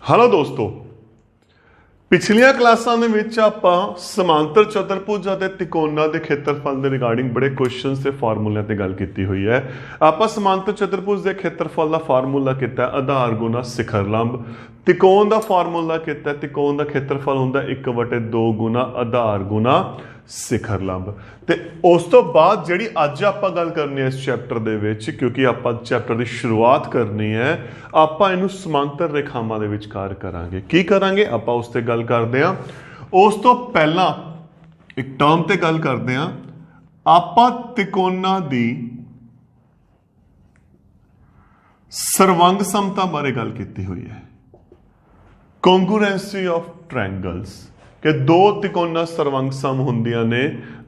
Hello दोस्तों, पिछलियां क्लासां ਦੇ ਵਿੱਚ ਆਪਾਂ ਸਮਾਂਤਰ ਚਤੁਰਭੁਜ ਅਤੇ ਤਿਕੋਣਾਂ ਦੇ ਖੇਤਰਫਲ ਦੇ ਰਿਗਾਰਡਿੰਗ ਬੜੇ ਕੁਐਸਚਨਸ ਤੇ ਫਾਰਮੂਲਿਆਂ ਤੇ ਗੱਲ ਕੀਤੀ ਹੋਈ ਹੈ। ਆਪਾਂ ਸਮਾਂਤਰ ਚਤੁਰਭੁਜ ਦੇ ਖੇਤਰਫਲ ਦਾ ਫਾਰਮੂਲਾ ਕੀਤਾ ਆਧਾਰ ਗੁਣਾ ਸਿਖਰ ਲੰਬ। ਤਿਕੋਣ ਦਾ ਫਾਰਮੂਲਾ ਕੀਤਾ ਤਿਕੋਣ ਦਾ ਖੇਤਰਫਲ ਹੁੰਦਾ 1/2 ਗੁਣਾ ਆਧਾਰ ਗੁਣਾ ਸਿਖਰ ਲੰਬ। ਤੇ ਉਸ ਤੋਂ ਬਾਅਦ ਜਿਹੜੀ ਅੱਜ ਆਪਾਂ ਗੱਲ ਕਰਨੀ ਹੈ ਇਸ ਚੈਪਟਰ ਦੇ ਵਿੱਚ, ਕਿਉਂਕਿ ਆਪਾਂ ਚੈਪਟਰ ਦੀ ਸ਼ੁਰੂਆਤ ਕਰਨੀ ਹੈ, ਆਪਾਂ ਇਹਨੂੰ ਸਮਾਂਤਰ ਰੇਖਾਵਾਂ ਦੇ ਵਿਚਕਾਰ ਕਰਾਂਗੇ। ਕੀ ਕਰਾਂਗੇ ਆਪਾਂ ਉਸ ਤੇ ਗੱਲ ਕਰਦੇ ਹਾਂ। ਉਸ ਤੋਂ ਪਹਿਲਾਂ ਇੱਕ ਟਰਮ ਤੇ ਗੱਲ ਕਰਦੇ ਹਾਂ। ਆਪਾਂ ਤਿਕੋਣਾਂ ਦੀ ਸਰਵੰਗ ਸਮਤਾ ਬਾਰੇ ਗੱਲ ਕੀਤੀ ਹੋਈ ਹੈ। ਕੌਂਗਰੂਐਂਸੀ ਆਫ ਟ੍ਰਾਇੰਗਲਸ ਕਿ ਦੋ ਤਿਕੋਣਾਂ ਸਰਵੰਗ ਸਮ ਹੁੰਦੀਆਂ ਨੇ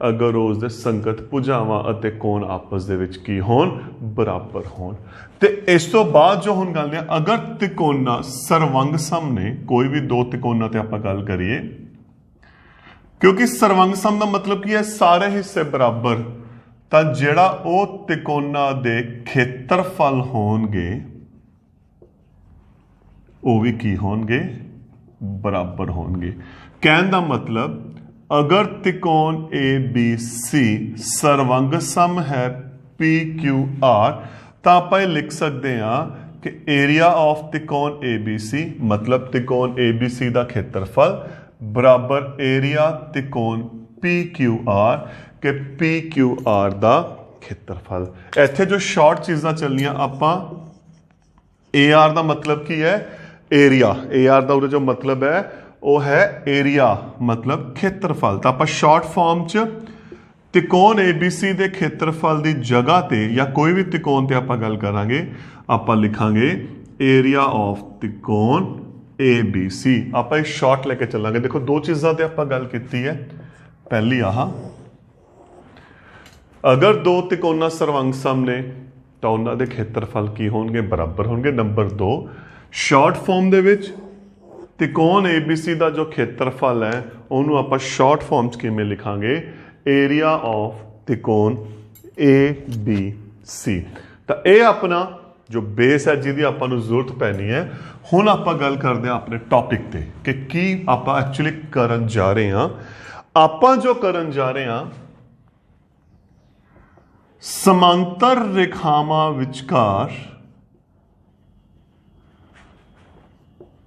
ਅਗਰ ਉਸ ਦੇ ਸੰਗਤ ਭੁਜਾਵਾਂ ਅਤੇ ਕੋਣ ਆਪਸ ਦੇ ਵਿੱਚ ਕੀ ਹੋਣ, ਬਰਾਬਰ ਹੋਣ। ਤੇ ਇਸ ਤੋਂ ਬਾਅਦ ਜੋ ਹੁਣ ਗੱਲ ਹੈ, ਅਗਰ ਤਿਕੋਣਾਂ ਸਰਵੰਗ ਸਮ ਨੇ, ਕੋਈ ਵੀ ਦੋ ਤਿਕੋਣਾਂ ਤੇ ਆਪਾਂ ਗੱਲ ਕਰੀਏ, ਕਿਉਂਕਿ ਸਰਵੰਗ ਸਮ ਦਾ ਮਤਲਬ ਕੀ ਹੈ, ਸਾਰੇ ਹਿੱਸੇ ਬਰਾਬਰ, ਤਾਂ ਜਿਹੜਾ ਉਹ ਤਿਕੋਣਾਂ ਦੇ ਖੇਤਰਫਲ ਹੋਣਗੇ ਉਹ ਵੀ ਕੀ ਹੋਣਗੇ, ਬਰਾਬਰ ਹੋਣਗੇ। कहने का मतलब अगर त्रिकोण ABC सर्वंग सम है PQR तो आप लिख सकते हैं कि एरिया ऑफ त्रिकोण ABC मतलब त्रिकोण ABC का खेत्रफल बराबर एरिया त्रिकोण PQR के PQR का खेत्रफल। इत्थे जो शॉर्ट चीज़ां चलनियां आपां AR का मतलब की है, एरिया। AR का उहदा जो मतलब है ਉਹ ਹੈ ਏਰੀਆ मतलब ਖੇਤਰਫਲ। ਤਾਂ ਆਪਾਂ ਸ਼ਾਰਟ ਫਾਰਮ ਚ ਤਿਕੋਣ ABC ਦੇ ਖੇਤਰਫਲ ਦੀ ਜਗ੍ਹਾ ਤੇ ਜਾਂ ਕੋਈ ਵੀ ਤਿਕੋਣ ਤੇ ਆਪਾਂ ਗੱਲ ਕਰਾਂਗੇ, ਆਪਾਂ ਲਿਖਾਂਗੇ ਏਰੀਆ ਆਫ ਤਿਕੋਣ ABC। ਆਪਾਂ ਇਹ ਸ਼ਾਰਟ ਲੈ ਕੇ ਚੱਲਾਂਗੇ। ਦੇਖੋ ਦੋ ਚੀਜ਼ਾਂ ਤੇ ਆਪਾਂ ਗੱਲ ਕੀਤੀ ਹੈ। ਪਹਿਲੀ ਆਹ, ਅਗਰ ਦੋ ਤਿਕੋਣਾਂ ਸਰਵੰਗ ਸਮ ਨੇ ਤਾਂ ਉਹਨਾਂ ਦੇ ਖੇਤਰਫਲ ਕੀ ਹੋਣਗੇ, ਬਰਾਬਰ ਹੋਣਗੇ। ਨੰਬਰ 2, ਸ਼ਾਰਟ ਫਾਰਮ ਦੇ ਵਿੱਚ त्रिकोण ABC का जो खेत्रफल है उन्होंने आप शॉर्ट फॉर्म च किमें लिखांगे, एरिया ऑफ त्रिकोण ABC। तो ये अपना जो बेस है जिसकी आपां नूं जरूरत पैनी है। हुण आपां गल करते हैं अपने टॉपिक ते कि की आपां एक्चुअली करन जा रहे हैं। आपां जो करन जा रहे हैं, समांतर रेखावां विचकार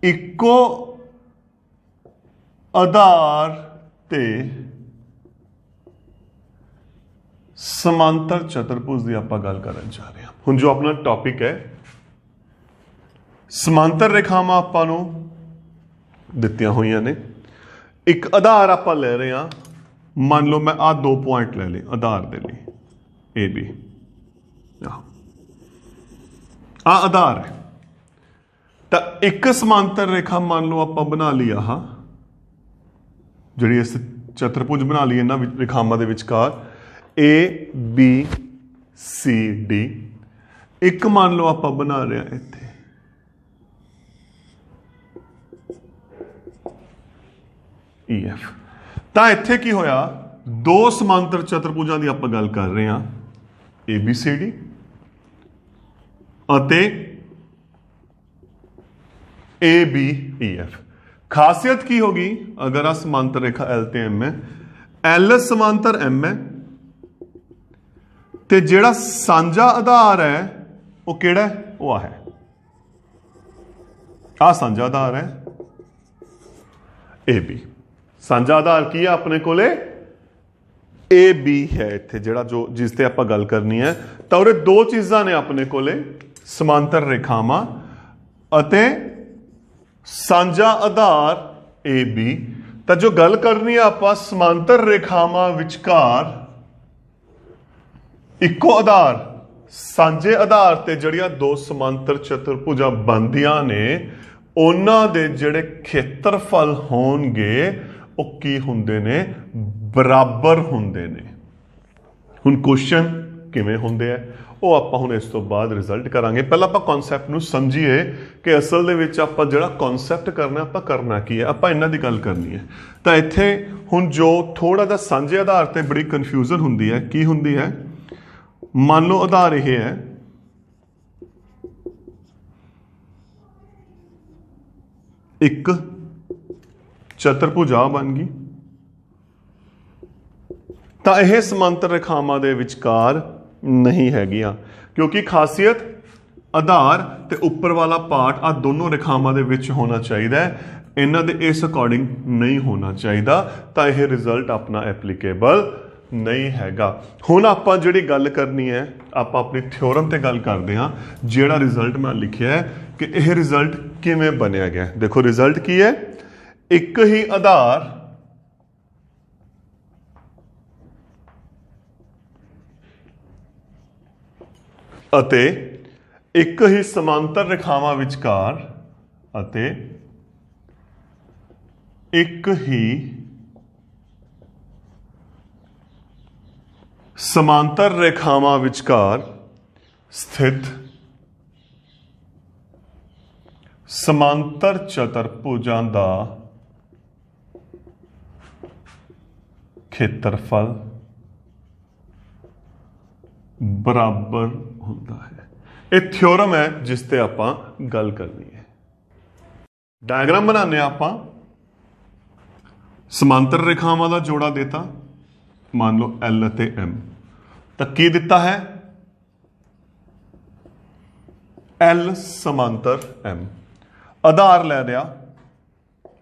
इको आधार ते समांतर चतुर्भुज की आपां गल करन जा रहे हैं। हुण जो अपना टॉपिक है, समांतर रेखावां आपां नूं दित्तियां होईयां ने। एक आधार आपां ले रहे हैं, मान लो मैं आ 2 पॉइंट ले ले आधार दे लई AB, आ आधार है। तो एक समांतर रेखा मान लो आप बना ली, आह जी इस चतुर्भुज बना ली इन्हां रेखावां दे विचकार ABCD। एक मान लो आप बना रहे हैं इत्थे EF। तो इत्थे की होया, दो समांतर चतुर्भुजां दी आपां गल कर रहे हैं, ABCD अते ABEF। खासियत की होगी, अगर आ समांतर रेखा L ते M है, L समांतर M है, ते जेड़ा सांझा आधार है वो केड़ा है, वो है आ सांझा आधार है AB। सांझा आधार की है अपने कोले AB है इत्थे, जेड़ा जो जिस ते आपां गल करनी है। तो उहदे दो चीज़ां ने अपने कोले, समांतर रेखावां अते सांझा आधार AB। तो जो गल करनी है आपां समांतर रेखावां विचकार इको आधार, सांझे आधार ते जड़ियां दो समांतर चतुर्भुजां बनदियां ने, उन्हां दे जिहड़े खेत्रफल होणगे वो की हुंदे ने, बराबर हुंदे ने। हुण क्वेश्चन किवें हुंदे है वो आपां हुण इस तो बाद रिजल्ट करांगे। पहला आपां कॉन्सैप्ट नूं समझीए कि असल दे विच आपां जिहड़ा कॉन्सैप्ट करना आपां करना की है, आपां इन्हां दी गल करनी है। तो इत्थे हुण जो थोड़ा जिहा सांझे आधार ते बड़ी कन्फ्यूजन हुंदी है, की हुंदी है, मान लो आधार यह है एक ਚਤੁਰਭੁਜਾ बन गई। ਤਾਂ ਇਹ ਸਮਾਂਤਰ ਰੇਖਾਵਾਂ ਦੇ ਵਿਚਕਾਰ नहीं हैगियां, क्योंकि खासियत आधार ते उपर वाला पार्ट आ दोनों रेखावां दे विच होना चाहिए, इन्हां दे इस अकॉर्डिंग नहीं होना चाहिए, तो यह रिजल्ट अपना एप्लीकेबल नहीं हैगा। हुण आपां जिहड़ी गल करनी है, आपां अपनी थ्योरम ते गल करदे हां। जिहड़ा रिजल्ट मैं लिखिआ है कि यह रिजल्ट किवें बनिया गया, देखो रिजल्ट की है, एक ही आधार ਅਤੇ ਇੱਕ ਹੀ ਸਮਾਂਤਰ ਰੇਖਾਵਾਂ ਵਿਚਕਾਰ ਅਤੇ ਇੱਕ ਹੀ ਸਮਾਂਤਰ ਰੇਖਾਵਾਂ ਵਿਚਕਾਰ ਸਥਿਤ ਸਮਾਂਤਰ ਚਤੁਰਭੁਜਾਂ ਦਾ ਖੇਤਰਫਲ बराबर होता है। यह थ्योरम है जिस ते आपां गल करनी है। डायग्राम बनाने आपां, समांतर रेखावां दा जोड़ा देता, मान लो L ते M, तो की दिता है L समांतर M, आधार ले लिया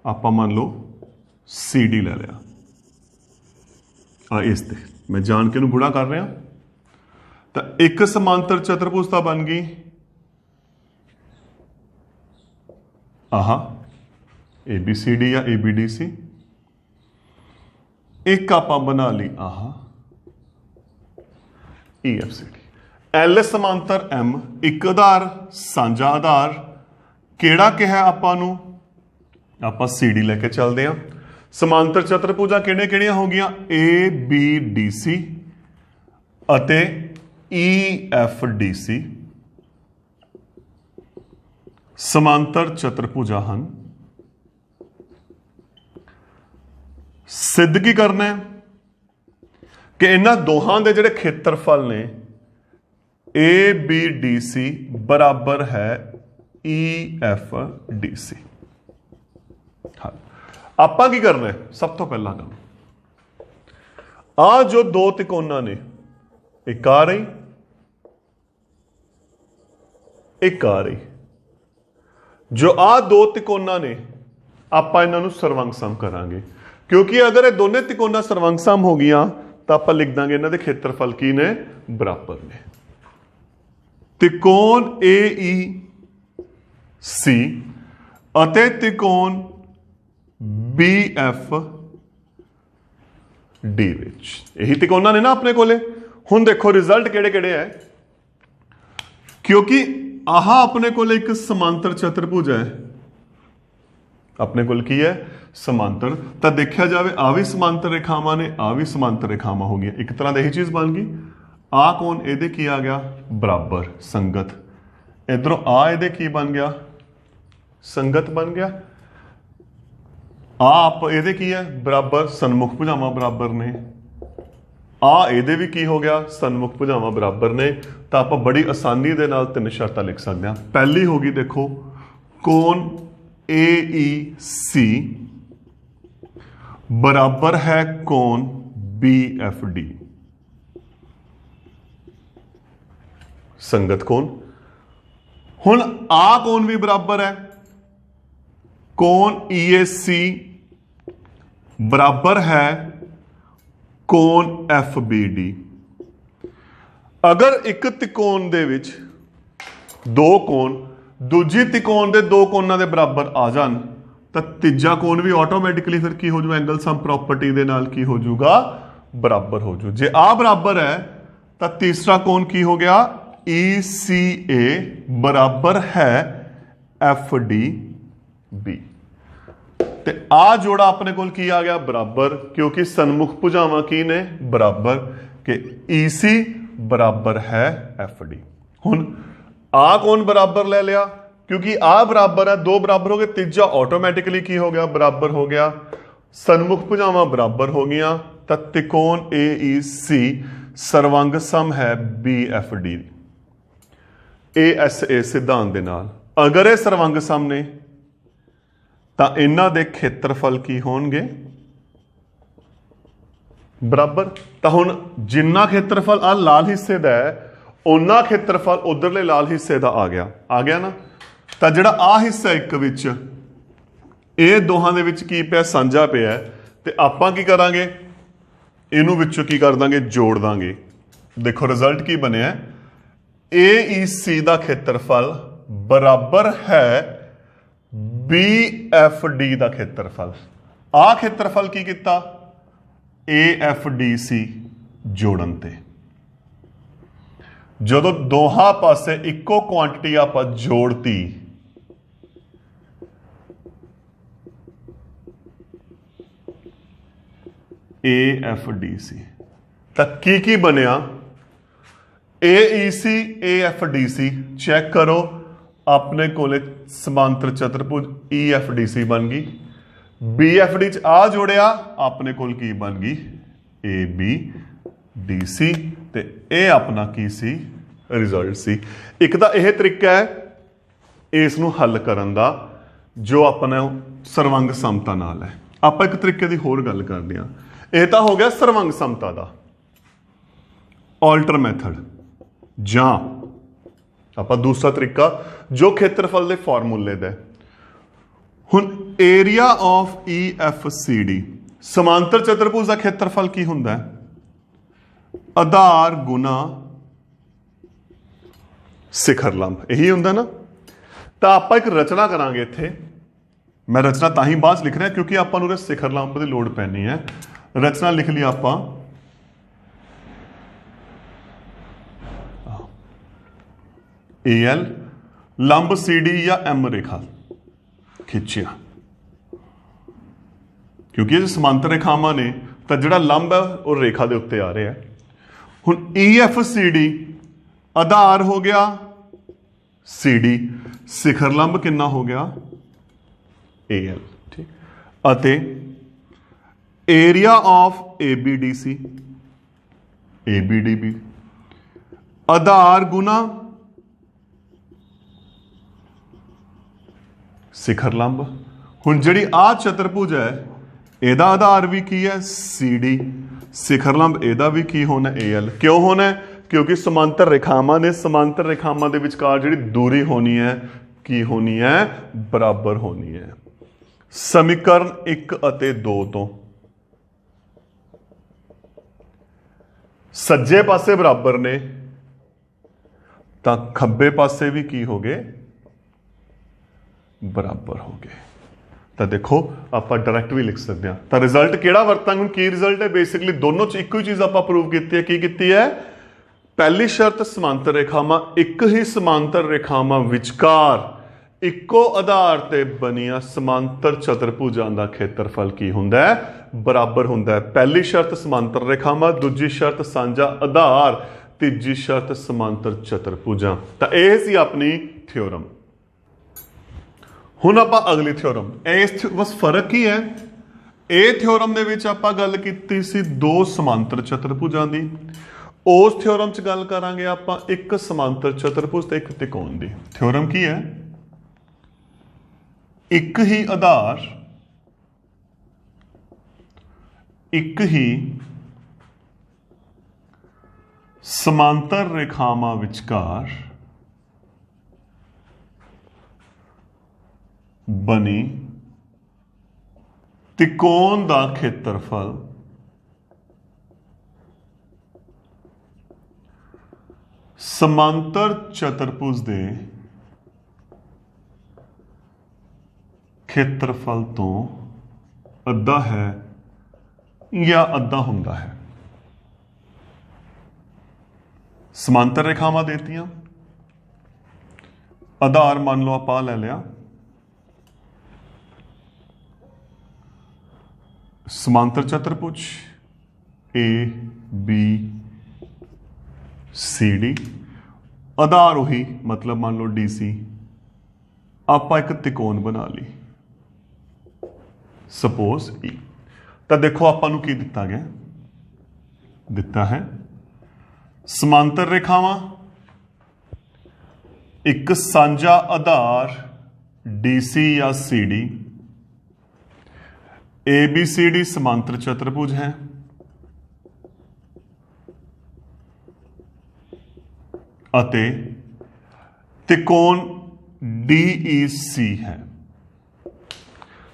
आपां, मान लो CD ले लिया, इस ते मैं जान के नूं बुरा कर रहा, तो एक समांतर चतुर्भुजता बन गई आहा ABCD या ABDC। एक आप बना ली आहा EFCD। L समांतर M, एक आधार सांझा आधार, केड़ा कहा आपां नूं, आपां CD लेके चलते हैं। समांतर चतुर्भुजा किहड़ियां हो गई, ABDC अते EFDC समांतर चतुर्भुजा हन। सिद्ध की करना है कि इन्हां दोहां दे जिहड़े खेत्रफल ने ABDC बराबर है EFDC। हाँ, आपां की करना है, सब तो पहला काम आ जो दो त्रिकोणा ने, एक आ रही एक आ रही, जो आ दो त्रिकोणा ने आपां इन्हां नूं सर्वंग सम करांगे, क्योंकि अगर ये दोनों त्रिकोणा सर्वंग सम हो गई तो आपां लिख दांगे इन्हां दे खेत्रफल की ने बराबर ने। त्रिकोण AEC अते त्रिकोण BFD विच यही त्रिकोणा ने ना अपने कोले। हुण देखो रिजल्ट किहड़े किहड़े है, क्योंकि आह अपने को एक समांतर चतुर्भुज है, अपने को की है समांतर, तो देखा जाए आ भी समांतर रेखावां ने, आ भी समांतर रेखावां हो गई, एक तरह यही चीज बन गई। आ कौन एदे की आ गया बराबर संगत, इधरों आ एदे की बन गया संगत बन गया, आप एदे की है बराबर सन्मुख भुजावां बराबर ने, आ एदे भी की हो गया सन्मुख भुजावां बराबर ने। तो आप बड़ी आसानी दे नाल तीन शर्तां लिख सकते हैं। पहली होगी देखो कोण AEC बराबर है कोण BFD, संगत कोण। हुण आ कोण भी बराबर है कोण EAC बराबर है कोण FBD। अगर एक त्रिकोण दे विच दो कोण दूजी त्रिकोण दे दो कोणां दे बराबर आ जान, तो तीजा कोण भी ऑटोमैटिकली फिर की हो जाए एंगल सम प्रॉपर्टी दे नाल की हो जाऊगा बराबर हो जाऊ। जे आ बराबर है तो तीसरा कोण की हो गया ECA बराबर है FDB। ते आ जोड़ा अपने को की आ गया बराबर, क्योंकि सन्मुख भुजावां की ने बराबर के EC बराबर है FD। हुण आ कौन बराबर ले लिया, क्योंकि आ बराबर है, दो बराबर हो गए, तीजा ऑटोमैटिकली की हो गया बराबर हो गया, सन्मुख भुजावां बराबर हो गई, तो त्रिकोण AEC सर्वंग सम है BFD ASA सिद्धांत दे नाल। अगर ये सर्वंग सम ने ਤਾਂ ਇਹਨਾਂ ਦੇ ਖੇਤਰਫਲ ਕੀ ਹੋਣਗੇ? ਬਰਾਬਰ। ਤਾਂ ਹੁਣ ਜਿੰਨਾ ਖੇਤਰਫਲ ਆ ਲਾਲ ਹਿੱਸੇ ਦਾ ਹੈ ਓਨਾ ਖੇਤਰਫਲ ਉਧਰਲੇ ਲਾਲ ਹਿੱਸੇ ਦਾ ਆ ਗਿਆ ਨਾ। ਤਾਂ ਜਿਹੜਾ ਆ ਹਿੱਸਾ ਇੱਕ ਵਿੱਚ ਇਹ ਦੋਹਾਂ ਦੇ ਵਿੱਚ ਕੀ ਪਿਆ? ਸਾਂਝਾ ਪਿਆ। ਤੇ ਆਪਾਂ ਕੀ ਕਰਾਂਗੇ? ਇਹਨੂੰ ਵਿੱਚੋਂ ਕੀ ਕਰ ਦਾਂਗੇ? ਜੋੜ ਦਾਂਗੇ। ਦੇਖੋ ਰਿਜ਼ਲਟ ਕੀ ਬਣਿਆ? AEC ਦਾ ਖੇਤਰਫਲ ਬਰਾਬਰ ਹੈ BFD ਦਾ ਖੇਤਰਫਲ। ਆ ਖੇਤਰਫਲ ਕੀ ਕੀਤਾ? AFDC ਜੋੜਨ ਤੇ। ਜਦੋਂ ਦੋਹਾਂ ਪਾਸੇ ਇੱਕੋ ਕੁਆਂਟੀਟੀ ਆਪਾਂ ਜੋੜਤੀ AFDC ਤਾਂ ਕੀ ਬਣਿਆ? AEC AFDC ਚੈੱਕ ਕਰੋ। ਆਪਣੇ ਕੋਲੇ ਸਮਾਂਤਰ ਚਤੁਰਭੁਜ EFDC ਬਣ ਗਈ। BFD ਚ ਆ ਜੋੜਿਆ, ਆਪਣੇ ਕੋਲ ਕੀ ਬਣ ਗਈ? ABDC। ਤੇ ਇਹ ਆਪਣਾ ਕੀ ਸੀ? ਰਿਜ਼ਲਟ ਸੀ। ਇੱਕ ਤਾਂ ਇਹ ਤਰੀਕਾ ਹੈ ਇਸ ਨੂੰ ਹੱਲ ਕਰਨ ਦਾ ਜੋ ਆਪਣਾ ਸਰਵੰਗ ਸਮਤਾ ਨਾਲ ਹੈ। ਆਪਾਂ ਇੱਕ ਤਰੀਕੇ ਦੀ ਹੋਰ ਗੱਲ ਕਰਦੇ ਹਾਂ। ਇਹ ਤਾਂ ਹੋ ਗਿਆ ਸਰਵੰਗ ਸਮਤਾ ਦਾ ਆਲਟਰ ਮੈਥਡ। ਜਾਂ ਆਪਾਂ ਦੂਸਰਾ ਤਰੀਕਾ ਜੋ ਖੇਤਰਫਲ ਦੇ ਫਾਰਮੂਲੇ ਦਾ। ਹੁਣ ਏਰੀਆ ਆਫ EFCD ਸਮਾਂਤਰ ਚਤੁਰਭੁਜ ਦਾ ਖੇਤਰਫਲ ਕੀ ਹੁੰਦਾ ਹੈ? ਆਧਾਰ ਗੁਣਾ ਸਿਖਰ ਲੰਬ। ਇਹੀ ਹੁੰਦਾ ਨਾ। ਤਾਂ ਆਪਾਂ ਇੱਕ ਰਚਨਾ ਕਰਾਂਗੇ ਇੱਥੇ। ਮੈਂ ਰਚਨਾ ਤਾਂ ਹੀ ਬਾਅਦ ਲਿਖ ਰਿਹਾ ਕਿਉਂਕਿ ਆਪਾਂ ਨੂੰ ਸਿਖਰ ਲੰਬ ਦੀ ਲੋੜ ਪੈਣੀ ਹੈ। ਰਚਨਾ ਲਿਖ ਲਈ ਆਪਾਂ AL ਲੰਬ CD ਜਾਂ M ਰੇਖਾ ਖਿੱਚਿਆ। ਕਿਉਂਕਿ ਇਹ ਸਮਾਂਤਰ ਰੇਖਾਵਾਂ ਨੇ ਤਾਂ ਜਿਹੜਾ ਲੰਬ ਹੈ ਉਹ ਰੇਖਾ ਦੇ ਉੱਤੇ ਆ ਰਿਹਾ। ਹੁਣ EFCD ਆਧਾਰ ਹੋ ਗਿਆ CD, ਸਿਖਰ ਲੰਬ ਕਿੰਨਾ ਹੋ ਗਿਆ? AL। ਠੀਕ। ਅਤੇ ਏਰੀਆ ਆਫ ABDC ABDB ਆਧਾਰ ਗੁਣਾ ਸਿਖਰ ਲੰਬ। ਹੁਣ ਜਿਹੜੀ ਆ ਚਤੁਰਭੁਜ ਹੈ ਇਹਦਾ ਆਧਾਰ ਵੀ ਕੀ ਹੈ? CD। ਸਿਖਰ ਲੰਬ ਇਹਦਾ ਵੀ ਕੀ ਹੋਣਾ? AL। ਕਿਉਂ ਹੋਣਾ? ਕਿਉਂਕਿ ਸਮਾਂਤਰ ਰੇਖਾਵਾਂ ਨੇ, ਸਮਾਂਤਰ ਰੇਖਾਵਾਂ ਦੇ ਵਿਚਕਾਰ ਜਿਹੜੀ ਦੂਰੀ ਹੋਣੀ ਹੈ ਕੀ ਹੋਣੀ ਹੈ? ਬਰਾਬਰ ਹੋਣੀ ਹੈ। ਸਮੀਕਰਨ 1 ਅਤੇ 2 ਤੋਂ ਸੱਜੇ ਪਾਸੇ ਬਰਾਬਰ ਨੇ ਤਾਂ ਖੱਬੇ ਪਾਸੇ ਵੀ ਕੀ ਹੋ ਗਏ? ਬਰਾਬਰ ਹੋ ਗਏ। ਤਾਂ ਦੇਖੋ ਆਪਾਂ ਡਾਇਰੈਕਟ ਵੀ ਲਿਖ ਸਕਦੇ ਹਾਂ। ਤਾਂ ਰਿਜ਼ਲਟ ਕਿਹੜਾ ਵਰਤਾਂਗੇ? ਹੁਣ ਕੀ ਰਿਜ਼ਲਟ ਹੈ? ਬੇਸਿਕਲੀ ਦੋਨੋਂ ਚ ਇੱਕੋ ਹੀ ਚੀਜ਼ ਆਪਾਂ ਪ੍ਰੂਵ ਕੀਤੀ ਹੈ। ਕੀ ਕੀਤੀ ਹੈ? ਪਹਿਲੀ ਸ਼ਰਤ ਸਮਾਂਤਰ ਰੇਖਾਵਾਂ, ਇੱਕ ਹੀ ਸਮਾਂਤਰ ਰੇਖਾਵਾਂ ਵਿਚਕਾਰ ਇੱਕੋ ਆਧਾਰ ਤੇ ਬਣੀਆਂ ਸਮਾਂਤਰ ਚਤੁਰਭੁਜਾਂ ਦਾ ਖੇਤਰਫਲ ਕੀ ਹੁੰਦਾ ਹੈ? ਬਰਾਬਰ ਹੁੰਦਾ ਹੈ। ਪਹਿਲੀ ਸ਼ਰਤ ਸਮਾਂਤਰ ਰੇਖਾਵਾਂ, ਦੂਜੀ ਸ਼ਰਤ ਸਾਂਝਾ ਆਧਾਰ, ਤੀਜੀ ਸ਼ਰਤ ਸਮਾਂਤਰ ਚਤੁਰਭੁਜਾਂ। ਤਾਂ ਇਹ ਸੀ ਆਪਣੀ ਥਿਓਰਮ। ਹੁਣ ਆਪਾਂ ਅਗਲੀ ਥਿਓਰਮ। ਇਸ ਬਸ ਫਰਕ ਕੀ ਹੈ? ਇਹ ਥਿਓਰਮ ਦੇ ਵਿੱਚ ਆਪਾਂ ਗੱਲ ਕੀਤੀ ਸੀ ਦੋ ਸਮਾਂਤਰ ਚਤੁਰਭੁਜਾਂ ਦੀ। ਉਸ ਥਿਓਰਮ 'ਚ ਗੱਲ ਕਰਾਂਗੇ ਆਪਾਂ ਇੱਕ ਸਮਾਂਤਰ ਚਤੁਰਭੁਜ ਤੇ ਇੱਕ ਤਿਕੋਣ ਦੀ। ਥਿਓਰਮ ਕੀ ਹੈ? ਇੱਕ ਹੀ ਆਧਾਰ, ਇੱਕ ਹੀ ਸਮਾਂਤਰ ਰੇਖਾਵਾਂ ਵਿਚਕਾਰ ਬਣੀ ਤਿਕੋਣ ਦਾ ਖੇਤਰਫਲ ਸਮਾਂਤਰ ਚਤੁਰਭੁਜ ਦੇ ਖੇਤਰਫਲ ਤੋਂ ਅੱਧਾ ਹੈ ਜਾਂ ਅੱਧਾ ਹੁੰਦਾ ਹੈ। ਸਮਾਂਤਰ ਰੇਖਾਵਾਂ ਦੇਤੀਆਂ, ਆਧਾਰ ਮੰਨ ਲਓ ਆਪਾਂ ਲੈ ਲਿਆ, ਸਮਾਂਤਰ ਚਤੁਰਭੁਜ ABCD, ਆਧਾਰ ਉਹੀ ਮਤਲਬ ਮੰਨ ਲਓ DC। ਆਪਾਂ ਇੱਕ ਤਿਕੋਣ ਬਣਾ ਲਈ ਸਪੋਜ਼ E। ਤਾਂ ਦੇਖੋ ਆਪਾਂ ਨੂੰ ਕੀ ਦਿੱਤਾ ਗਿਆ? ਦਿੱਤਾ ਹੈ ਸਮਾਂਤਰ ਰੇਖਾਵਾਂ, ਇੱਕ ਸਾਂਝਾ ਆਧਾਰ DC ਜਾਂ CD ABCD समांतर चतुर्भुज है अते त्रिकोण DEC है।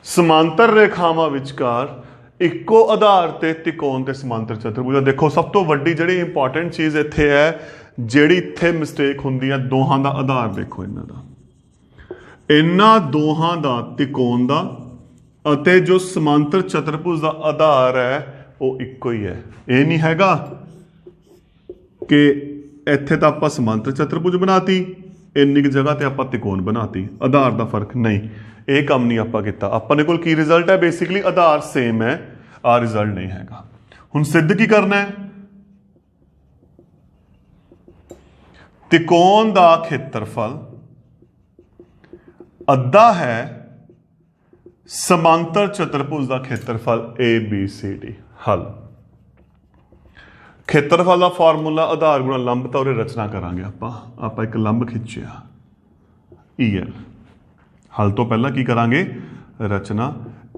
समांतर रेखावां विचकार इक्को आधार ते त्रिकोण ते समांतर चतुर्भुज। देखो सब तो वड्डी जिहड़ी इंपॉर्टेंट चीज़ इत्थे है, जिहड़ी इत्थे मिसटेक हुंदी है, दोहां दा आधार देखो इन्हां दोहां दा त्रिकोण दा अते जो समांतर चतुर्भुज दा आधार है वो इक्को ही है। ये नहीं हैगा कि इत्थे तो आपां समांतर चतुर्भुज बनाती, इन्नी की जगह ते आपां त्रिकोण बनाती, आधार दा फर्क नहीं। ये काम नहीं आपां कीता। अपने कोल की रिजल्ट है, बेसिकली आधार सेम है, आ रिजल्ट नहीं हैगा। हुण सिद्ध की करना है, त्रिकोण दा खेत्रफल अद्धा है समांतर चतुर्भुज का खेत्रफल ABCD। हल खेत्रफल का फार्मूला आधार गुणा लंब, तो रचना करांगे आप एक लंब खिंचिया EL। हल तो पहला की करांगे रचना।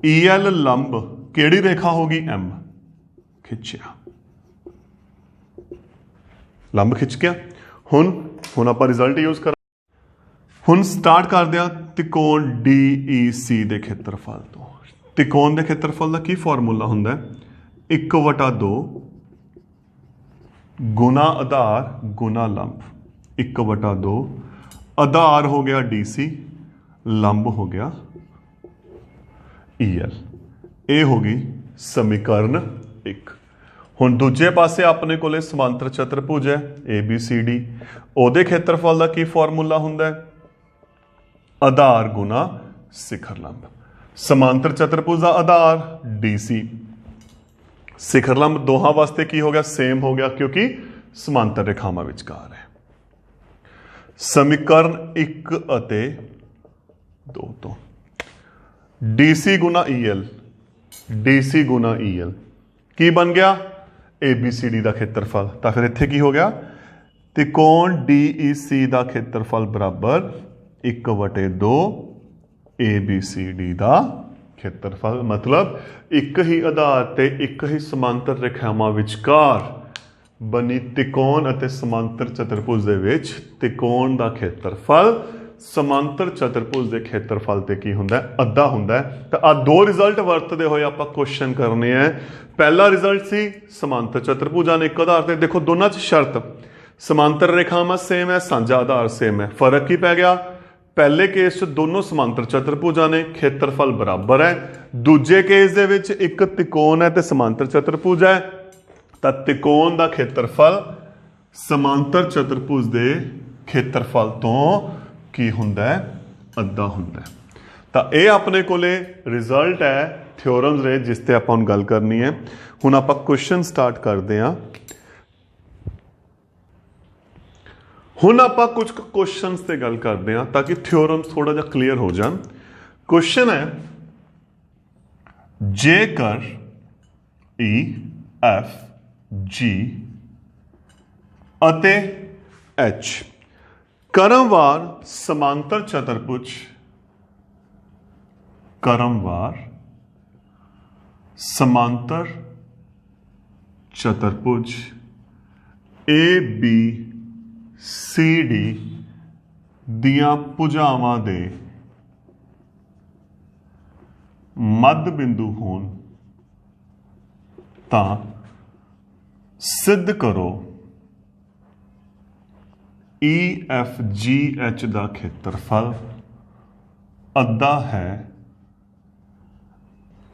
EL लंब केड़ी रेखा होगी M, खिंचिया लंब खिंच गया। हुण आप रिजल्ट यूज कर। हुण स्टार्ट कर दिया त्रिकोण DEC के खेत्रफल तो। त्रिकोण के खेत्रफल का की फार्मूला हुंदा है, 1/2 गुना आधार गुना लंब। 1/2 आधार हो गया DC, लंब हो गया EL। ये होगी समीकरण 1। हुण दूजे पासे अपने कोले समांतर चतुर्भुज है ABCD, ओदे खेत्रफल का की फार्मूला हुंदा है, आधार गुना शिखर लंब। समांतर चतुर्भुज का आधार DC, शिखर लंब दोहां वास्ते की हो गया सेम हो गया, क्योंकि समांतर रेखावां विचकार है। समीकरण 1 अते 2 तो DC गुना EL, DC गुना EL की बन गया ABCD का खेत्रफल। तो फिर इत्थे की हो गया, त्रिकोण DEC का खेत्रफल बराबर 1/2 ABCD का खेत्रफल। मतलब एक ही आधार ते एक ही समांतर रेखावां विचकार बनी त्रिकोण अते समांतर चतुर्भुज दे विच त्रिकोण का खेत्रफल समांतर चतुर्भुज के खेत्रफल ते की हुंदा है, अद्धा हुंदा है। तो आ दो रिजल्ट वरतते हुए आप क्वेश्चन करने हैं। पहला रिजल्ट सी समांतर चतुर्भुजां ने एक आधार ते, देखो दोनों च शर्त समांतर रेखावां सेम है, सांझा आधार सेम है। फर्क की पै गया, पहले केस च दोनों समांतर चतुर्भुजां ने खेत्रफल बराबर है, दूजे केस दे विच एक त्रिकोण है ते समांतर चतुर्भुज है, तो त्रिकोण का खेत्रफल समांतर चतुर्भुज के खेत्रफल तो की हुंदा है, अद्धा हुंदा है। तो ये अपने कोले रिजल्ट है थ्योरम्स रहे जिस ते आपां गल करनी है। हुण आपां क्वेश्चन स्टार्ट करते हैं। हुण आपां कुछ क्वेश्चंस ते गल करते हैं ताकि थ्योरम्स थोड़ा जा क्लीयर हो जाए। क्वेश्चन है, जेकर EFG अते H क्रमवार समांतर चतुर्भुज, क्रमवार समांतर चतुर्भुज ABCD दियां भुजावां दे मध्य बिंदु होण तां सिद्ध करो EFGH का खेत्रफल अद्धा है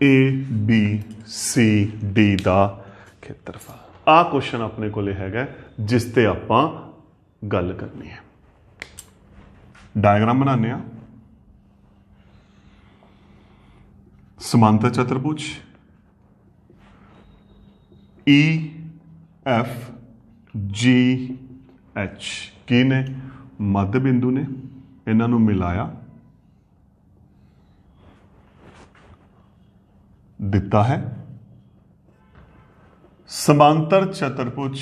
ABCD का खेत्रफल। आ क्वेश्चन अपने को है जिस ते आपां गल करनी है। डायग्राम बनाने आ। समांतर चतुर्भुज EFGH की ने मध्य बिंदु ने, इन्हां नूं मिलाया, दिता है समांतर चतुर्भुज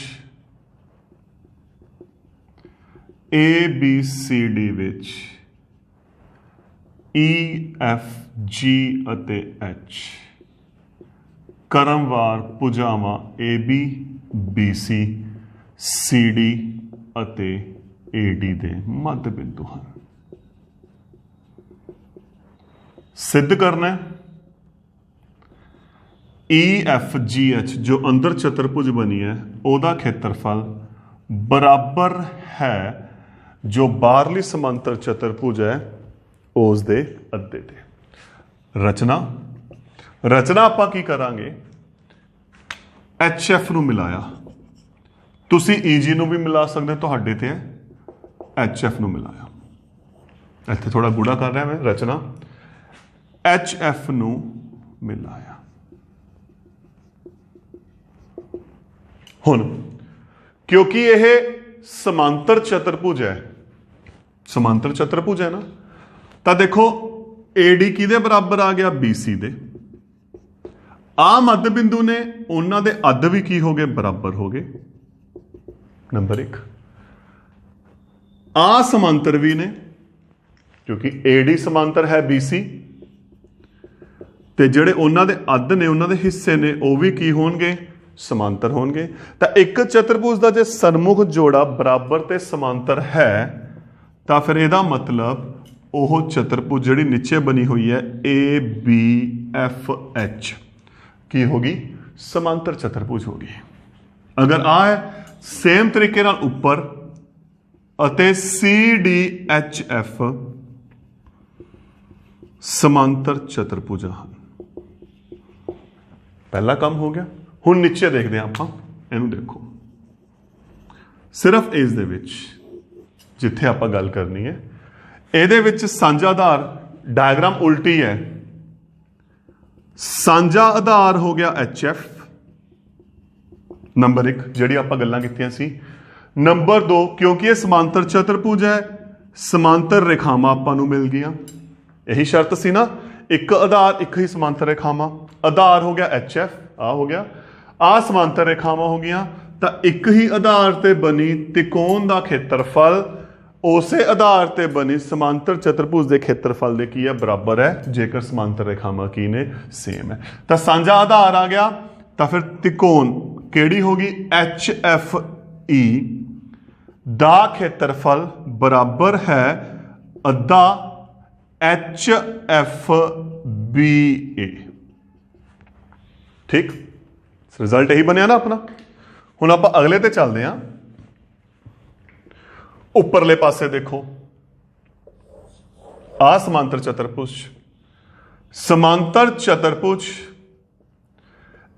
ABCD विच EFG अते H ਕਰਮਵਾਰ ਭੁਜਾਵਾਂ AB BC CD ਅਤੇ AD ਦੇ ਮੱਧ ਬਿੰਦੂ ਹਨ। ਸਿੱਧ ਕਰਨਾ ਹੈ EFGH ਜੋ ਅੰਦਰ ਚਤੁਰਭੁਜ ਬਣੀ ਹੈ ਉਹਦਾ ਖੇਤਰਫਲ ਬਰਾਬਰ ਹੈ ਜੋ ਬਾਹਰਲੀ ਸਮਾਂਤਰ ਚਤੁਰਭੁਜ ਹੈ ਉਸ ਦੇ ਅੱਧੇ ਤੇ। ਰਚਨਾ ਆਪਾਂ ਕੀ ਕਰਾਂਗੇ, HF ਨੂੰ ਮਿਲਾਇਆ, ਤੁਸੀਂ EG ਨੂੰ ਵੀ ਮਿਲਾ ਸਕਦੇ, ਤੁਹਾਡੇ ਤੇ ਹੈ HF ਨੂੰ ਮਿਲਾਇਆ। ਇੱਥੇ ਥੋੜਾ ਗੂੜਾ ਕਰ ਰਿਹਾ ਮੈਂ, ਰਚਨਾ HF ਨੂੰ ਮਿਲਾਇਆ। ਹੁਣ ਕਿਉਂਕਿ ਇਹ ਸਮਾਂਤਰ ਚਤੁਰਭੁਜ ਹੈ ਨਾ, ਤਾਂ ਦੇਖੋ AD ਕਿਹਦੇ ਬਰਾਬਰ ਆ ਗਿਆ, BC ਦੇ। ਆ ਮੱਧ ਬਿੰਦੂ ਨੇ, ਉਹਨਾਂ ਦੇ ਅੱਧ ਵੀ ਕੀ ਹੋ ਗਏ, ਬਰਾਬਰ ਹੋ ਗਏ। ਨੰਬਰ 1 ਆ ਸਮਾਂਤਰ ਵੀ ਨੇ ਕਿਉਂਕਿ AD ਸਮਾਂਤਰ ਹੈ BC ਤੇ ਜਿਹੜੇ ਉਹਨਾਂ ਦੇ ਅੱਧ ਨੇ, ਉਹਨਾਂ ਦੇ ਹਿੱਸੇ ਨੇ, ਉਹ ਵੀ ਕੀ ਹੋਣਗੇ, ਸਮਾਂਤਰ ਹੋਣਗੇ। ਤਾਂ ਇੱਕ ਚਤੁਰਭੁਜ ਦਾ ਜੇ ਸਨਮੁਖ ਜੋੜਾ ਬਰਾਬਰ ਤੇ ਸਮਾਂਤਰ ਹੈ ਤਾਂ ਫਿਰ ਇਹਦਾ ਮਤਲਬ ਉਹ ਚਤੁਰਭੁਜ ਜਿਹੜੀ ਨੀਚੇ ਬਣੀ ਹੋਈ ਹੈ ABFH ਕੀ ਹੋਗੀ, ਸਮਾਂਤਰ ਚਤੁਰਭੁਜ ਹੋਗੀ। ਅਗਰ ਆ ਹੈ ਸੇਮ ਤਰੀਕੇ ਨਾਲ ਉੱਪਰ ਅਤੇ CDHF ਸਮਾਂਤਰ ਚਤੁਰਭੁਜ ਹਨ। ਪਹਿਲਾ ਕੰਮ ਹੋ ਗਿਆ। ਹੁਣ ਨੀਚੇ ਦੇਖਦੇ ਹਾਂ ਆਪਾਂ, ਇਹਨੂੰ ਦੇਖੋ, ਸਿਰਫ ਇਸ ਦੇ ਵਿੱਚ ਜਿੱਥੇ ਆਪਾਂ ਗੱਲ ਕਰਨੀ ਹੈ ਇਹਦੇ ਵਿੱਚ ਸਾਂਝਾ ਆਧਾਰ, ਡਾਇਗਰਾਮ ਉਲਟੀ ਹੈ। ਸਾਂਝਾ ਆਧਾਰ ਹੋ ਗਿਆ HF ਨੰਬਰ 1 ਜਿਹੜੀ ਆਪਾਂ ਗੱਲਾਂ ਕੀਤੀਆਂ ਸੀ। ਨੰਬਰ 2 ਕਿਉਂਕਿ ਇਹ ਸਮਾਂਤਰ ਚਤੁਰਭੁਜ ਹੈ, ਸਮਾਂਤਰ ਰੇਖਾਵਾਂ ਆਪਾਂ ਨੂੰ ਮਿਲ ਗਈਆਂ। ਇਹੀ ਸ਼ਰਤ ਸੀ ਨਾ, ਇੱਕ ਆਧਾਰ ਇੱਕ ਹੀ ਸਮਾਂਤਰ ਰੇਖਾਵਾਂ। ਆਧਾਰ ਹੋ ਗਿਆ HF, ਆ ਹੋ ਗਿਆ, ਆ ਸਮਾਂਤਰ ਰੇਖਾਵਾਂ ਹੋ ਗਈਆਂ। ਤਾਂ ਇੱਕ ਹੀ ਆਧਾਰ ਤੇ ਬਣੀ ਤਿਕੋਣ ਦਾ ਖੇਤਰਫਲ ਉਸੇ ਆਧਾਰ ਤੇ ਬਣੀ ਸਮਾਂਤਰ ਚਤੁਰਭੁਜ ਦੇ ਖੇਤਰਫਲ ਦੇ ਕੀ ਹੈ, ਬਰਾਬਰ ਹੈ, ਜੇਕਰ ਸਮਾਂਤਰ ਰੇਖਾਵਾਂ ਕੀ ਨੇ, ਸੇਮ ਹੈ। ਤਾਂ ਸਾਂਝਾ ਆਧਾਰ ਆ ਗਿਆ, ਤਾਂ ਫਿਰ ਤਿਕੋਣ ਕਿਹੜੀ ਹੋਗੀ, HFE ਦਾ ਖੇਤਰਫਲ ਬਰਾਬਰ ਹੈ ਅੱਧਾ HFBA। ਠੀਕ, ਰਿਜ਼ਲਟ ਇਹੀ ਬਣਿਆ ਨਾ ਆਪਣਾ। ਹੁਣ ਆਪਾਂ ਅਗਲੇ ਤੇ ਚੱਲਦੇ ਹਾਂ। ਉੱਪਰਲੇ ਪਾਸੇ ਦੇਖੋ, ਆ ਸਮਾਂਤਰ ਚਤੁਰਭੁਜ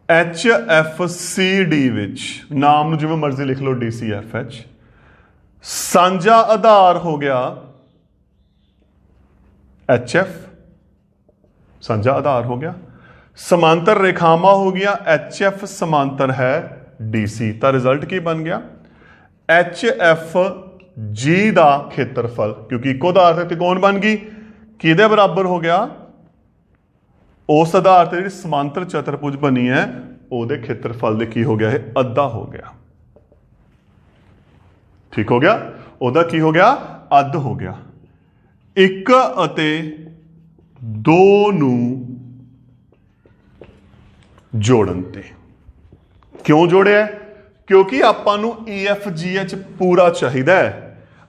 HFCD ਵਿੱਚ, ਨਾਮ ਨੂੰ ਜਿਵੇਂ ਮਰਜ਼ੀ ਲਿਖ ਲਓ, DCFH। ਸਾਂਝਾ ਆਧਾਰ ਹੋ ਗਿਆ HF, ਸਾਂਝਾ ਆਧਾਰ ਹੋ ਗਿਆ। ਸਮਾਂਤਰ ਰੇਖਾਵਾਂ ਹੋ ਗਿਆ HF ਸਮਾਂਤਰ ਹੈ DC। ਤਾਂ ਰਿਜ਼ਲਟ ਕੀ ਬਣ ਗਿਆ, HFG ਦਾ ਖੇਤਰਫਲ, ਕਿਉਂਕਿ ਇੱਕੋ ਆਧਾਰ ਤੇ ਤਿਕੋਣ ਬਣ ਗਈ, ਕਿਹਦੇ ਬਰਾਬਰ ਹੋ ਗਿਆ, ਉਸ ਆਧਾਰ ਤੇ ਜਿਹੜੀ ਸਮਾਂਤਰ ਚਤੁਰਭੁਜ ਬਣੀ ਹੈ ਉਹਦੇ ਖੇਤਰਫਲ ਦੇ ਕੀ ਹੋ ਗਿਆ, ਇਹ ਅੱਧਾ ਹੋ ਗਿਆ। ਠੀਕ ਹੋ ਗਿਆ, ਉਹਦਾ ਕੀ ਹੋ ਗਿਆ, ਅੱਧ ਹੋ ਗਿਆ। 1 ਅਤੇ 2 ਨੂੰ ਜੋੜਨ ਤੇ। ਕਿਉਂ ਜੋੜਿਆ, ਕਿਉਂਕਿ ਆਪਾਂ ਨੂੰ EFGH ਪੂਰਾ ਚਾਹੀਦਾ ਹੈ।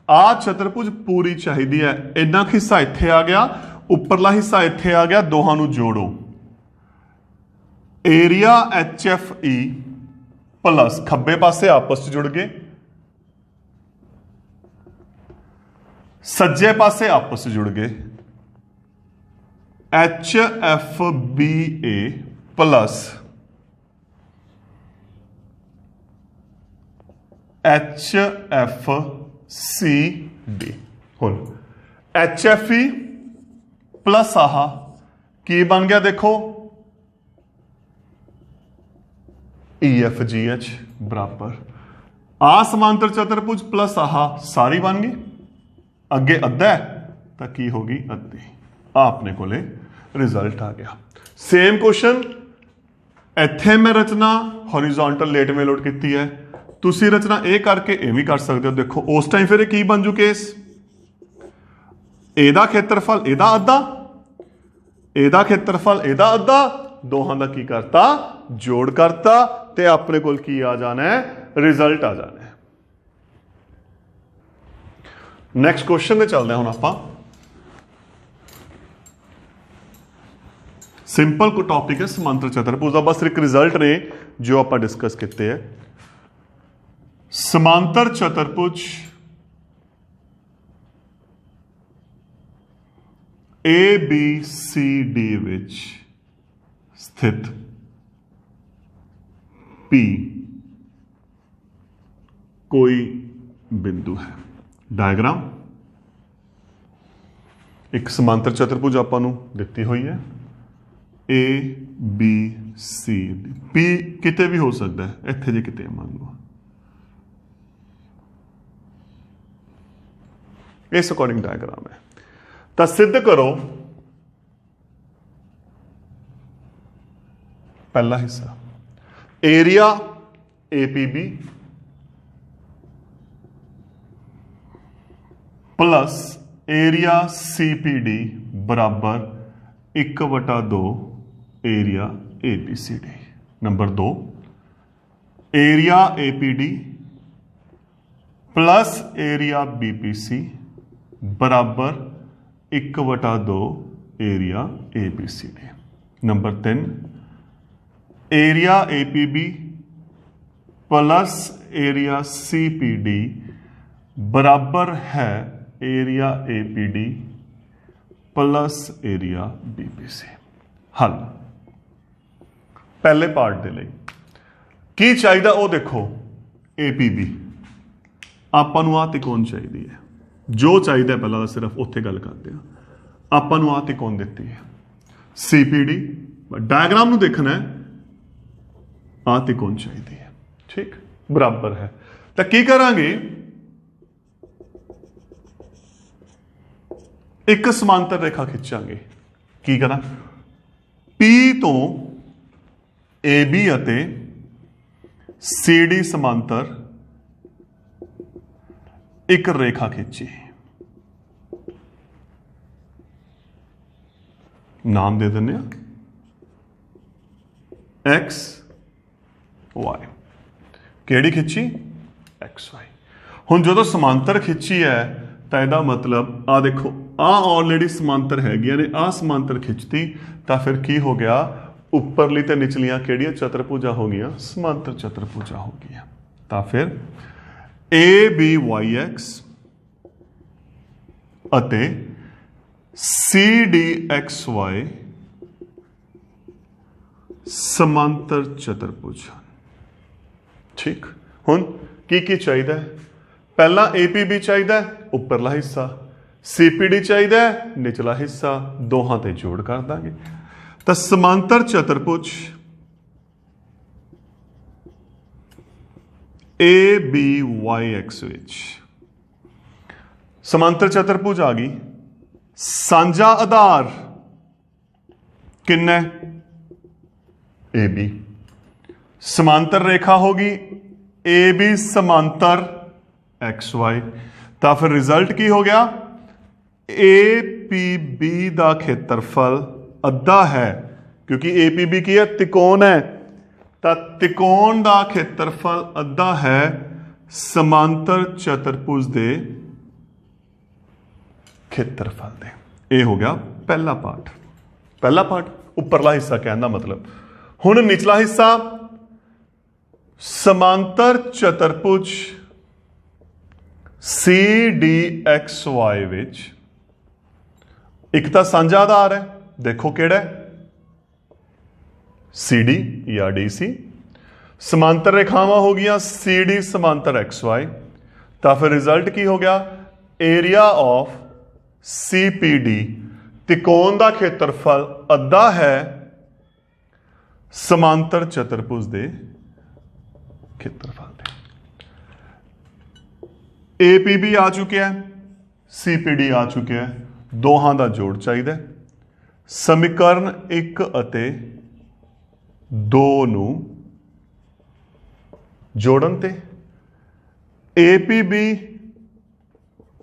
ਆ ਚਤੁਰਭੁਜ ਪੂਰੀ ਚਾਹੀਦੀ ਹੈ। ਇੰਨਾ ਹਿੱਸਾ ਇੱਥੇ ਆ ਗਿਆ, ਉੱਪਰਲਾ ਹਿੱਸਾ ਇੱਥੇ ਆ ਗਿਆ, ਦੋਹਾਂ ਨੂੰ ਜੋੜੋ। ਏਰੀਆ HFE ਪਲੱਸ ਖੱਬੇ ਪਾਸੇ ਆਪਸ ਚ ਜੁੜ ਗਏ, ਸੱਜੇ ਪਾਸੇ ਆਪਸ ਚ ਜੁੜ ਗਏ। HFBA plus HFCD। ਹੁਣ HFE ਪਲੱਸ ਆਹ ਕੀ ਬਣ ਗਿਆ, ਦੇਖੋ EFGH ਬਰਾਬਰ ਆ ਸਮਾਂਤਰ ਚਤੁਰਭੁਜ ਪਲੱਸ ਆਹ ਸਾਰੀ ਬਣ ਗਈ। ਅੱਗੇ ਅੱਧਾ ਤਾਂ ਕੀ ਹੋ ਗਈ, ਅੱਧੀ। ਆ ਆਪਣੇ ਕੋਲੇ ਰਿਜ਼ਲਟ ਆ ਗਿਆ। ਸੇਮ ਕੁਐਸਚਨ ਇੱਥੇ ਮੈਂ ਰਚਨਾ ਹੌਰੀਜ਼ੌਂਟਲ ਲੇਟਵੇਂ ਲੋਡ ਕੀਤੀ ਹੈ, ਤੁਸੀਂ ਰਚਨਾ ਇਹ ਕਰਕੇ ਇਹ ਵੀ ਕਰ ਸਕਦੇ ਹੋ। ਦੇਖੋ ਉਸ ਟਾਈਮ ਫਿਰ ਇਹ ਕੀ ਬਣ ਜੂ ਕੇਸ, ਇਹਦਾ ਖੇਤਰਫਲ ਇਹਦਾ ਅੱਧਾ, ਇਹਦਾ ਖੇਤਰਫਲ ਇਹਦਾ ਅੱਧਾ, दोहां दा की करता जोड़ करता ते अपने कोल की आ जाना है, रिजल्ट आ जाना है। नैक्सट क्वेश्चन ते चलते हैं हुण आपां। सिंपल को टॉपिक है समांतर चतुर्भुज का, बस एक रिजल्ट ने जो आप डिस्कस किए है। समांतर चतुर्भुज ए बी सी डी विच स्थित पी कोई बिंदु है। डायग्राम एक समांतर चतुर्भुज आपां नूं दित्ती हुई है, A B C D, P किते भी हो सकता है, इत्थे जे किते मान लो, इस अकॉर्डिंग डायग्राम है। तो सिद्ध करो, पहला हिस्सा area APB plus area CPD बराबर 1/2 area ABCD. Number 2 area APD plus area BPC बराबर 1/2 area ABCD. Number 3 area APB plus area CPD बराबर है area APD plus area BPC. हल पहले पार्ट के लिए की चाहिए वो देखो, एपीबी आपां नूं आ त्रिकोण चाहिए है, जो चाहिए पहला सिर्फ उत्थे गल करते हैं। आपां नूं आ त्रिकोण दित्ती है, सीपीडी डायग्राम नूं देखना है, आ त्रिकोण चाहिए है, ठीक बराबर है। तो की करांगे, एक समांतर रेखा खिंचांगे। की करा, पी तो ए बी अते सी डी समांतर एक रेखा खिंची, नाम दे देने एक्स वाई। केड़ी खिंची, एक्स वाई। हुण जो समांतर खिंची है तो यदा मतलब आ देखो, आ ऑलरेडी समांतर हैगियां ने, आ समांतर खिंचती तो फिर की हो गया, उपरली ते निचलियां केड़ियां चतुर्भुजा हो गई, समांतर चतुर्भुजा हो गई। तो फिर ए बी वाई एक्स अते सी डी एक्स वाई समांतर चतुर्भुज। ठीक, हुण की चाहिए, पहला एपीबी चाहिए उपरला हिस्सा, सीपीडी चाहिए निचला हिस्सा, दोहां ते जोड़ कर देंगे। तो समांतर चतुर्भुज ए बी वाई एक्स विच समांतर चतुर्भुज आ गई, सांझा आधार किन्ना ए बी, समांतर रेखा होगी ए बी समांतर एक्स वाई। तो फिर रिजल्ट की हो गया, ए पी बी का खेत्रफल अद्धा है, क्योंकि ए पी बी की है त्रिकोण है, तो त्रिकोण का खेत्रफल अद्धा है समांतर चतुर्भुज के खेत्रफल दे। ये हो गया पहला पार्ट। पहला पार्ट उपरला हिस्सा कहने का मतलब। हुण निचला हिस्सा, समांतर चतुर्भुज सी डी एक्स वाई विच एक तो सांझा आधार है, देखो केड़ा सी डी या डी सी, समांतर रेखावां हो गई सी डी समांतर एक्स वाई। तो फिर रिजल्ट की हो गया, area of C P D, त्रिकोण का खेत्रफल अद्धा है समांतर चतुर्भुज दे खेत्रफल दे। ए पी बी आ चुके हैं, सी पी डी आ चुके हैं, दोहां का जोड़ चाहिए। समीकरण 1 अते 2 नूं जोड़न ते A P B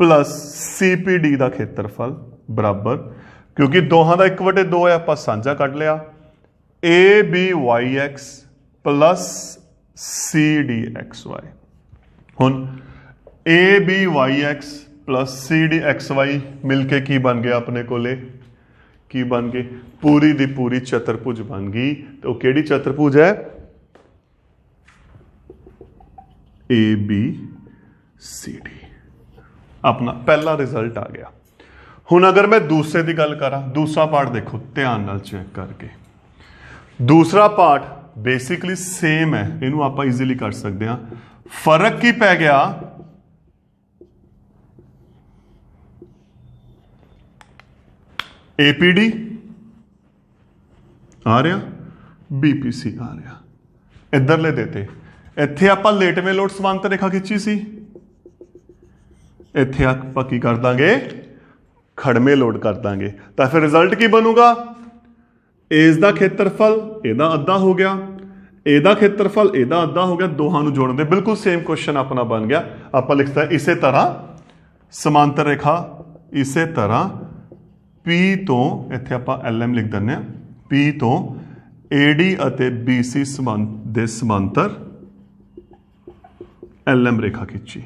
plus C P D का खेत्रफल बराबर, क्योंकि दोहां का 1/2 है, आप सांझा कट लिया, A B Y X plus C D X Y. हुण A B Y X plus C D X Y मिलके की बन गया अपने कोले, की बन गई पूरी दी पूरी चतुर्भुज बन गई। तो केड़ी चतुर्भुज है? A B C D. अपना पहला रिजल्ट आ गया। हुण अगर मैं दूसरे की गल करा, दूसरा पार्ट देखो ध्यान नाल चेक करके। दूसरा पार्ट बेसिकली सेम है, इनू आप इजीली कर सकते हैं। फर्क की पै गया? एपीडी आ रहा, बीपीसी आ रहा, इधरले देते। इत्थे आपां लेटवें लोड समांतर रेखा खिंची सी, इत्थे आपां की कर दांगे? खड़मे लोड कर दांगे। तो फिर रिजल्ट की बनूगा? इस दा खेत्रफल इहदा अद्धा हो गया, इहदा खेत्रफल इहदा अद्धा हो गया, दोहां नूं जोड़न दे बिल्कुल सेम क्वेश्चन अपना बन गया। आपां लिखता है इसे तरह समांतर रेखा, इसे तरह पी तो इत्थे आपां LM लिख दिंदे हां, पी तो AD अते BC दे समांतर LM रेखा खिंची।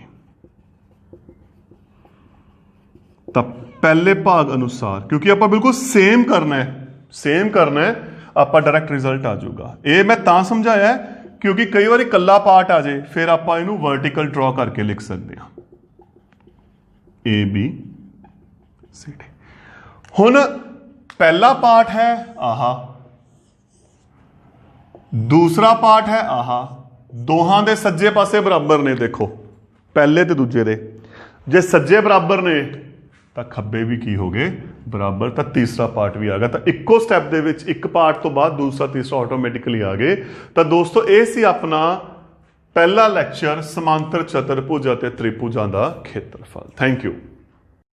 तो पहले भाग अनुसार क्योंकि आप बिल्कुल सेम करना है, सेम करना है, आप डायरैक्ट रिजल्ट आ जाऊगा। ये मैं तां समझाया है क्योंकि कई बार कला पार्ट आ जाए, फिर आप इनू वर्टिकल ड्रॉ करके लिख सकते हैं ए बी सी डी। हुण पहला पार्ट है आहा, दूसरा पार्ट है आहा, दोहां दे सज्जे पासे बराबर ने। देखो पहले ते दूजे दे जे सज्जे बराबर ने तो खब्बे भी की हो गए बराबर। तो तीसरा पार्ट भी आ गया। तो इक्को स्टैप दे विच एक पार्ट तो बाद दूसरा तीसरा ऑटोमैटिकली आ गए। तो दोस्तों ये सी अपना पहला लैक्चर समांतर चतुर्भुज अते त्रिभुजां दा खेत्रफल। Thank you.